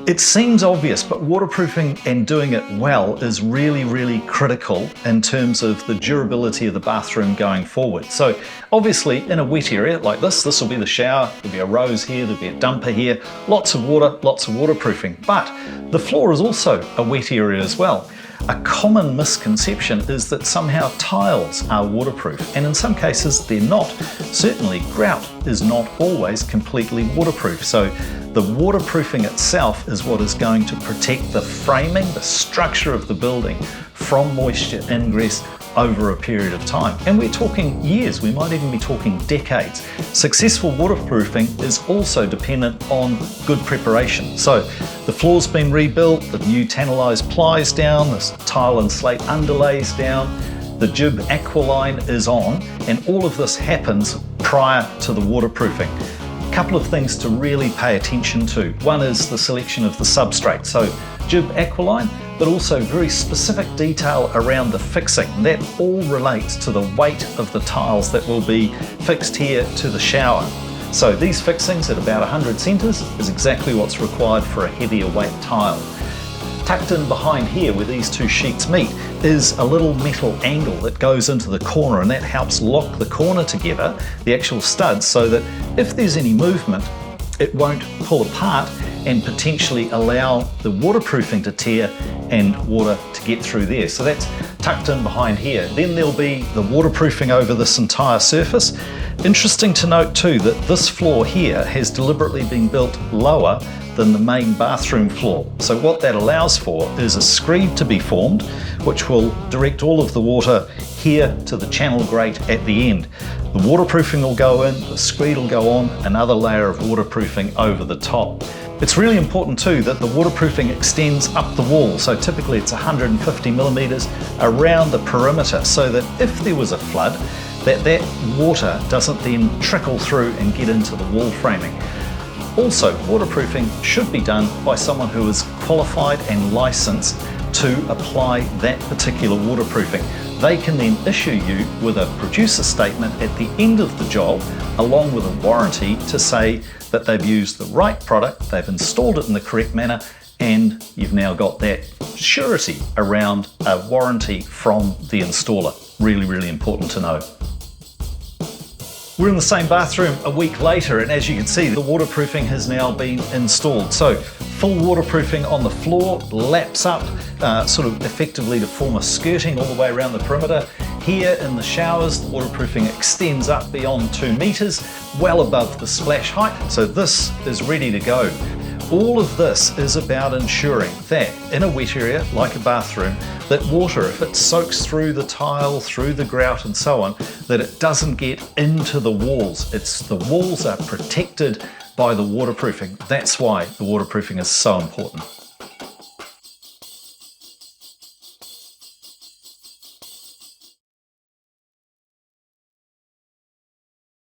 It seems obvious, but waterproofing and doing it well is really, really critical in terms of the durability of the bathroom going forward. So obviously in a wet area like this will be the shower, there'll be a rose here, there'll be a dumper here, lots of water, lots of waterproofing. But the floor is also a wet area as well. A common misconception is that somehow tiles are waterproof, and in some cases they're not. Certainly grout is not always completely waterproof, so the waterproofing itself is what is going to protect the framing, the structure of the building from moisture ingress over a period of time. And we're talking years, we might even be talking decades. Successful waterproofing is also dependent on good preparation. So the floor's been rebuilt, the new tannalized plies down, the tile and slate underlays down, the jib aqualine is on, and all of this happens prior to the waterproofing. A couple of things to really pay attention to. One is the selection of the substrate. So jib aqualine, but also very specific detail around the fixing. That all relates to the weight of the tiles that will be fixed here to the shower. So these fixings at about 100 centres is exactly what's required for a heavier weight tile. Tucked in behind here where these two sheets meet is a little metal angle that goes into the corner, and that helps lock the corner together, the actual studs, so that if there's any movement, it won't pull apart and potentially allow the waterproofing to tear and water to get through there. So that's tucked in behind here. Then there'll be the waterproofing over this entire surface. Interesting to note too that this floor here has deliberately been built lower than the main bathroom floor. So what that allows for is a screed to be formed, which will direct all of the water here to the channel grate at the end. The waterproofing will go in, the screed will go on, another layer of waterproofing over the top. It's really important too that the waterproofing extends up the wall, so typically it's 150 millimeters around the perimeter, so that if there was a flood, that water doesn't then trickle through and get into the wall framing. Also, waterproofing should be done by someone who is qualified and licensed to apply that particular waterproofing. They can then issue you with a producer statement at the end of the job, along with a warranty to say that they've used the right product, they've installed it in the correct manner, and you've now got that surety around a warranty from the installer. Really, really important to know. We're in the same bathroom a week later, and as you can see, the waterproofing has now been installed. So full waterproofing on the floor, laps up sort of effectively to form a skirting all the way around the perimeter. Here in the showers, the waterproofing extends up beyond 2 meters, well above the splash height. So this is ready to go. All of this is about ensuring that in a wet area like a bathroom, that water, if it soaks through the tile, through the grout and so on, that it doesn't get into the walls. The walls are protected by the waterproofing. That's why the waterproofing is so important.